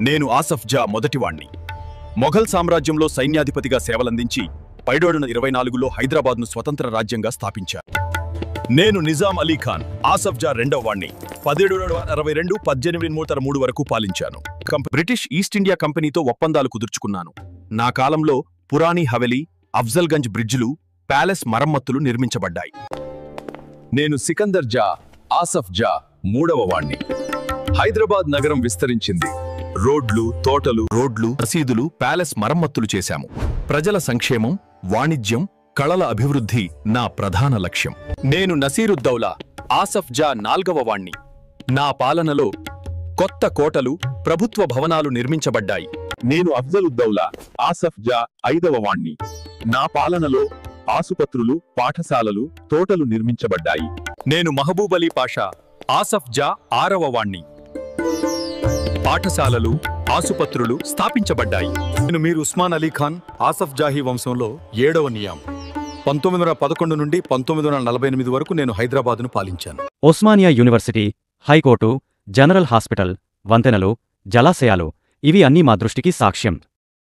నేను ఆసఫ్ జా మొదటివాణ్ణి. మొఘల్ సామ్రాజ్యంలో సైన్యాధిపతిగా సేవలందించి 1724లో హైదరాబాద్ను స్వతంత్ర రాజ్యంగా స్థాపించాను. నేను నిజాం అలీ ఖాన్ ఆసఫ్ జా రెండవ వాణ్ణి. 1762-1803 వరకు పాలించాను. బ్రిటిష్ ఈస్ట్ ఇండియా కంపెనీతో ఒప్పందాలు కుదుర్చుకున్నాను. నా కాలంలో పురాణి హవెలీ, అఫ్జల్గంజ్ బ్రిడ్జిలు, ప్యాలెస్ మరమ్మతులు నిర్మించబడ్డాయి. నేను సికందర్ జా ఆసఫ్ జా మూడవ వాణ్ణి. హైదరాబాద్ నగరం విస్తరించింది. రోడ్లు, తోటలు, రసీదులు, ప్యాలెస్ మరమ్మతులు చేశాము. ప్రజల సంక్షేమం, వాణిజ్యం, కళల అభివృద్ధి నా ప్రధాన లక్ష్యం. నేను నసీరుద్దౌలా ఆసఫ్ జా నాల్గవ వాణ్ణి. నా పాలనలో కొత్త కోటలు, ప్రభుత్వ భవనాలు నిర్మించబడ్డాయి. నేను అఫ్జలుద్దౌలా ఆసఫ్ జా ఐదవ వాణ్ణి. నా పాలనలో ఆసుపత్రులు, పాఠశాలలు, తోటలు నిర్మించబడ్డాయి. నేను మహబూబ్ అలీ పాషా ఆసఫ్ జా ఆరవ వాణ్ణి. పాఠశాలలు, ఆసుపత్రులు స్థాపించబడ్డాయి. నేను మీర్ ఉస్మాన్ అలీ ఖాన్ ఆసఫ్ జాహీ వంశంలో 7వ నియాం. 1911 నుండి 1948 వరకు నేను హైదరాబాదును పాలించాను. Osmania university, high court, general hospital, వంతెనలు, జలాశయాలు ఇవి అన్నీ మా దృష్టికి సాక్ష్యం.